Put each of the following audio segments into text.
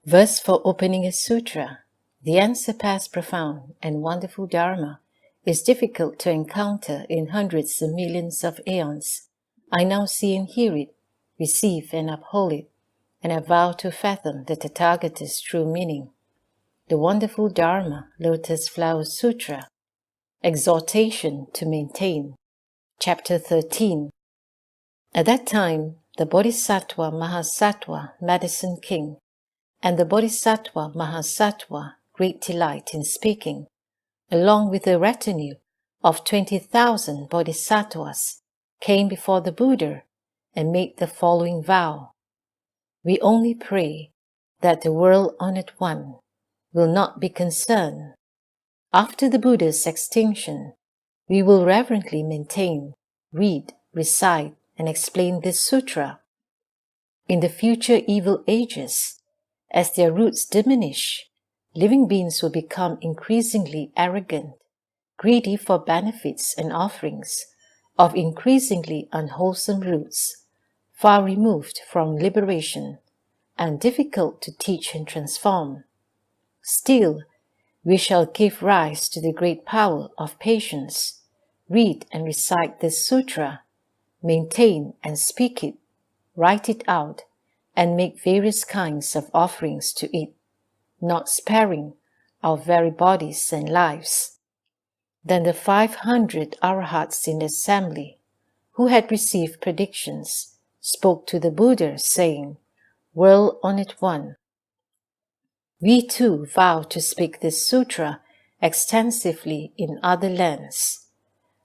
Verse for opening a sutra. The unsurpassed, profound, and wonderful Dharma is difficult to encounter in hundreds of millions of aeons. I now see and hear it, receive and uphold it, and I vow to fathom the Tathagata's true meaning. The wonderful Dharma, Lotus Flower Sutra. Exhortation to maintain. Chapter 13. At that time, the Bodhisattva Mahasattva, Medicine King, and the Bodhisattva Mahasattva, Great Delight in Speaking, along with a retinue of 20,000 Bodhisattvas, came before the Buddha and made the following vow. We only pray that the world-honored one will not be concerned. After the Buddha's extinction, we will reverently maintain, read, recite, and explain this sutra. In the future evil ages, as their roots diminish, living beings will become increasingly arrogant, greedy for benefits and offerings of increasingly unwholesome roots, far removed from liberation and difficult to teach and transform. Still, we shall give rise to the great power of patience, read and recite this sutra, maintain and speak it, write it out, and make various kinds of offerings to it, not sparing our very bodies and lives. Then the 500 Arahats in the assembly, who had received predictions, spoke to the Buddha, saying, World-honored one, we too vow to speak this sutra extensively in other lands.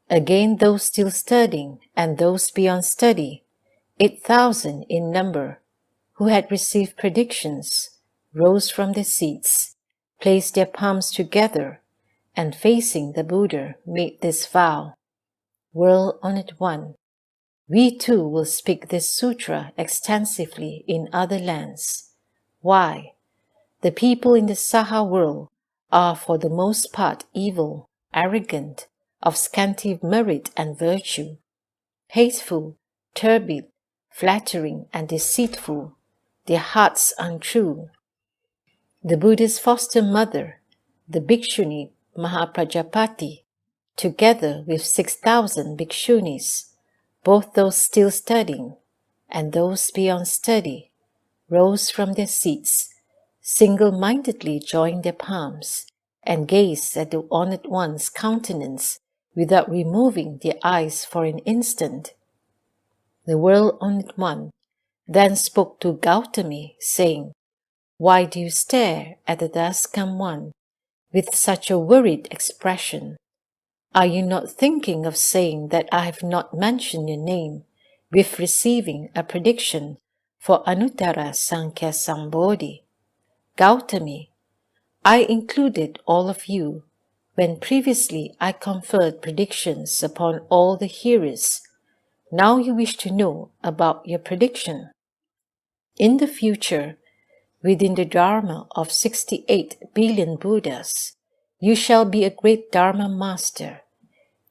Again, those still studying and those beyond study, 8,000 in number, who had received predictions, rose from their seats, placed their palms together, and facing the Buddha made this vow. World-honored one, we too will speak this sutra extensively in other lands. Why? The people in the Saha world are for the most part evil, arrogant, of scanty merit and virtue, hateful, turbid, flattering, and deceitful, their hearts untrue. The Buddha's foster mother, the Bhikshuni Mahaprajapati, together with 6,000 Bhikshunis, both those still studying and those beyond study, rose from their seats, single-mindedly joined their palms, and gazed at the honored one's countenance without removing their eyes for an instant. The world-honored one then spoke to Gautami, saying, Why do you stare at the thus come one with such a worried expression? Are you not thinking of saying that I have not mentioned your name with receiving a prediction for Anuttara Sankhya Sambodhi? Gautami, I included all of you when previously I conferred predictions upon all the hearers. Now you wish to know about your prediction. In the future, within the Dharma of 68 billion Buddhas, you shall be a great Dharma master.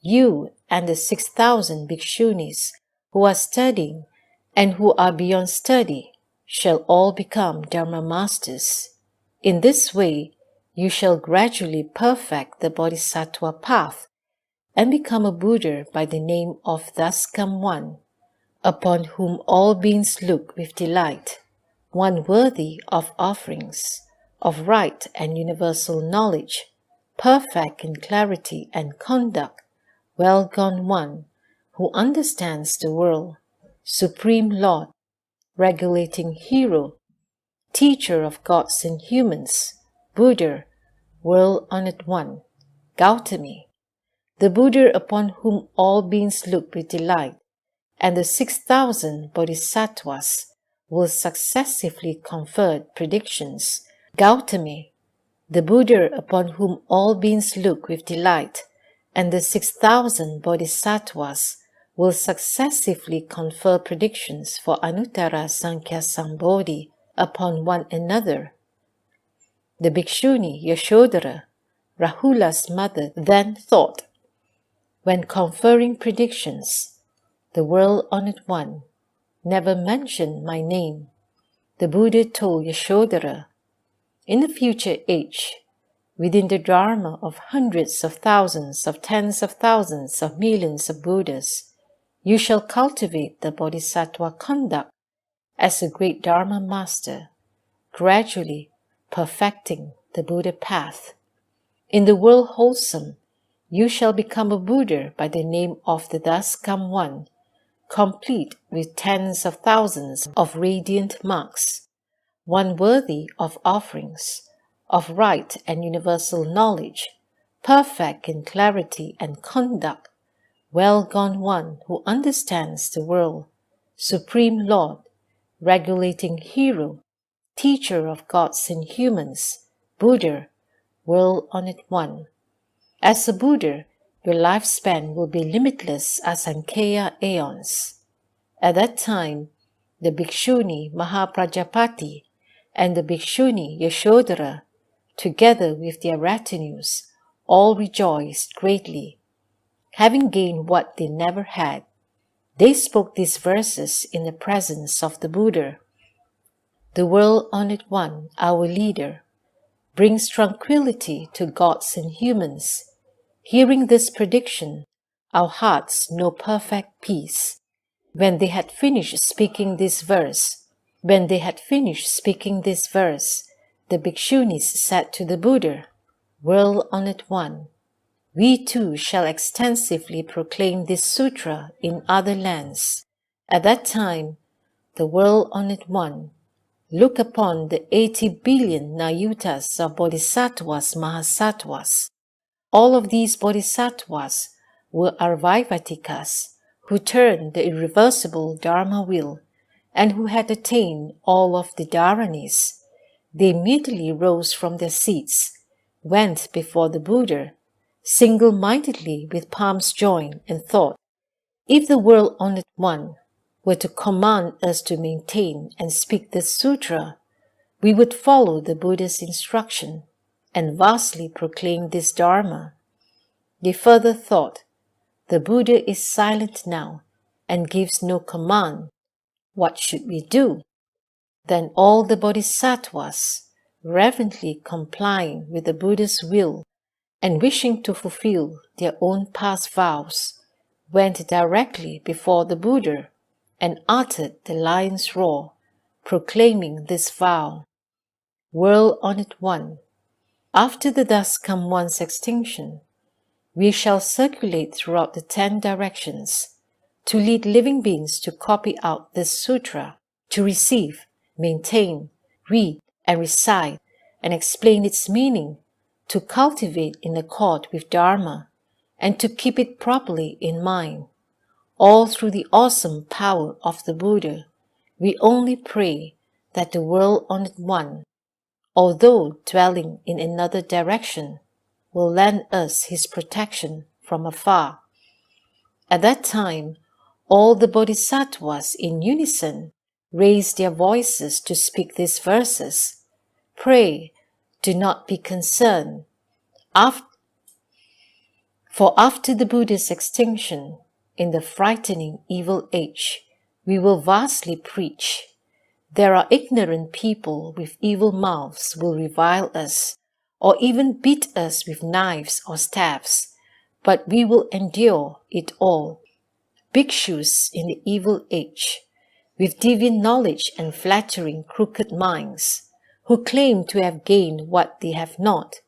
You and the 6,000 Bhikshunis who are studying and who are beyond study shall all become Dharma masters. In this way, you shall gradually perfect the Bodhisattva path and become a Buddha by the name of Thus Come One, upon whom all beings look with delight, one worthy of offerings, of right and universal knowledge, perfect in clarity and conduct, well gone one, who understands the world, supreme Lord, regulating hero, teacher of gods and humans, Buddha, world-honored one, Gautami, the Buddha upon whom all beings look with delight, and the 6,000 Bodhisattvas will successively confer predictions. Gautami, the Buddha upon whom all beings look with delight, and the 6,000 Bodhisattvas will successively confer predictions for Anuttara Sankhya Sambodhi upon one another. The Bhikshuni Yashodhara, Rahula's mother, then thought, when conferring predictions, the world-honored one never mentioned my name. The Buddha told Yashodhara, In the future age, within the Dharma of hundreds of thousands, of tens of thousands, of millions of Buddhas, you shall cultivate the Bodhisattva conduct as a great Dharma master, gradually perfecting the Buddha path. In the world wholesome, you shall become a Buddha by the name of the Thus Come One, complete with tens of thousands of radiant marks, one worthy of offerings, of right and universal knowledge, perfect in clarity and conduct, well gone one who understands the world, supreme Lord, regulating hero, teacher of gods and humans, Buddha, world-honored one. As a Buddha, your lifespan will be limitless asankhya aeons. At that time, the Bhikshuni Mahaprajapati and the Bhikshuni Yashodhara, together with their retinues, all rejoiced greatly, having gained what they never had. They spoke these verses in the presence of the Buddha. The world-honored one, our leader, brings tranquility to gods and humans. Hearing this prediction, our hearts know perfect peace. When they had finished speaking this verse, the Bhikshunis said to the Buddha, World-honored one, we too shall extensively proclaim this sutra in other lands. At that time, the world-honored one, look upon the 80 billion nayutas of bodhisattvas mahasattvas. All of these bodhisattvas were arvaivatikas, who turned the irreversible Dharma wheel, and who had attained all of the dharanis. They immediately rose from their seats, went before the Buddha, single-mindedly with palms joined, and thought, if the world-honored one were to command us to maintain and speak this sutra, we would follow the Buddha's instruction and vastly proclaim this Dharma. They further thought, the Buddha is silent now and gives no command. What should we do? Then all the bodhisattvas, reverently complying with the Buddha's will and wishing to fulfill their own past vows, went directly before the Buddha and uttered the lion's roar, proclaiming this vow. World-honored one, after the Thus Come One's extinction, we shall circulate throughout the 10 directions to lead living beings to copy out this sutra, to receive, maintain, read, and recite, and explain its meaning, to cultivate in accord with Dharma, and to keep it properly in mind. All through the awesome power of the Buddha, we only pray that the world-honored one, although dwelling in another direction, will lend us his protection from afar. At that time, all the bodhisattvas in unison raised their voices to speak these verses. Pray, do not be concerned. For after the Buddha's extinction, in the frightening evil age, we will vastly preach. There are ignorant people with evil mouths will revile us, or even beat us with knives or staffs, but we will endure it all. Bhikshus in the evil age, with deviant knowledge and flattering crooked minds, who claim to have gained what they have not,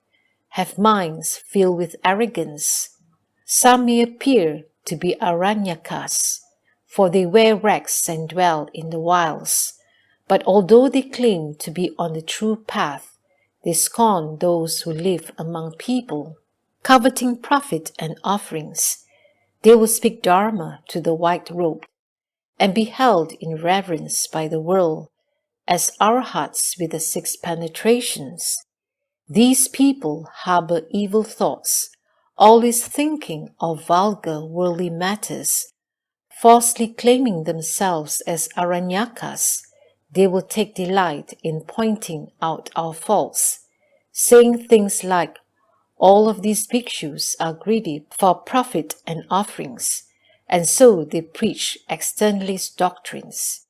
have minds filled with arrogance. Some may appear to be aranyakas, for they wear rags and dwell in the wilds. But although they claim to be on the true path, they scorn those who live among people, coveting profit and offerings. They will speak Dharma to the white-robed, and be held in reverence by the world as arhats with the 6 penetrations. These people harbor evil thoughts, always thinking of vulgar worldly matters. Falsely claiming themselves as aranyakas, they will take delight in pointing out our faults, saying things like, all of these bhikshus are greedy for profit and offerings, and so they preach externalist doctrines.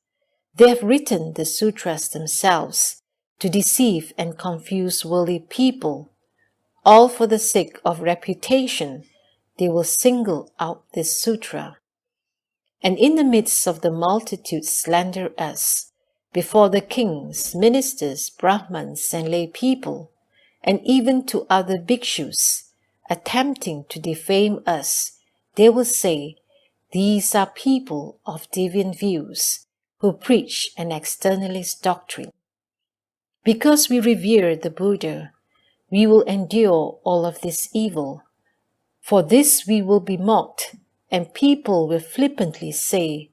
They have written the sutras themselves, to deceive and confuse worldly people. All for the sake of reputation, they will single out this sutra. And in the midst of the multitude slander us, before the kings, ministers, Brahmans, and lay people, and even to other bhikshus, attempting to defame us, they will say, "These are people of deviant views, who preach an externalist doctrine." Because we revere the Buddha, we will endure all of this evil. For this we will be mocked, and people will flippantly say,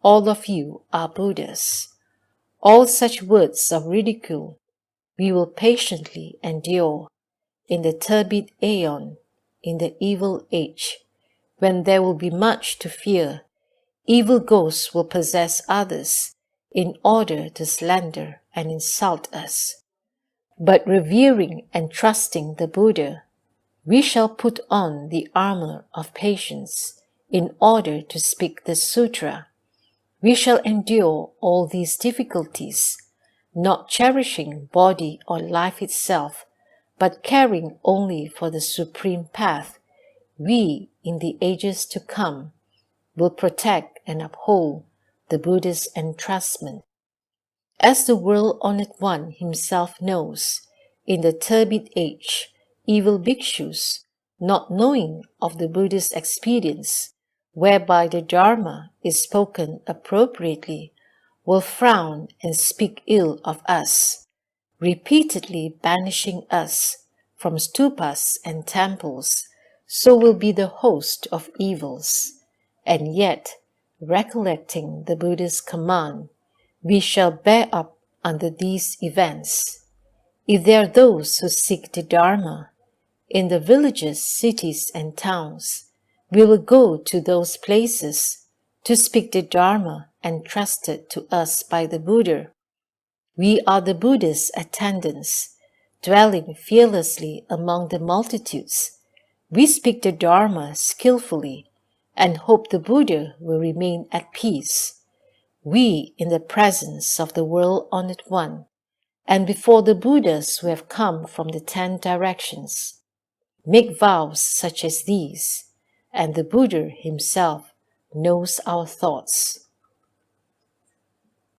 "All of you are Buddhas." All such words of ridicule we will patiently endure in the turbid aeon, in the evil age, when there will be much to fear. Evil ghosts will possess others in order to slander and insult us. But revering and trusting the Buddha, we shall put on the armor of patience in order to speak the sutra. We shall endure all these difficulties, not cherishing body or life itself, but caring only for the supreme path. We, in the ages to come, will protect and uphold the Buddha's entrustment. As the world-honored one himself knows, in the turbid age, evil bhikshus, not knowing of the Buddha's experience, whereby the Dharma is spoken appropriately, will frown and speak ill of us, repeatedly banishing us from stupas and temples. So will be the host of evils. And yet, recollecting the Buddha's command, we shall bear up under these events. If there are those who seek the Dharma, in the villages, cities, and towns, we will go to those places to speak the Dharma entrusted to us by the Buddha. We are the Buddha's attendants, dwelling fearlessly among the multitudes. We speak the Dharma skillfully and hope the Buddha will remain at peace. We, in the presence of the world-honored one, and before the Buddhas who have come from the 10 directions, make vows such as these, and the Buddha himself knows our thoughts.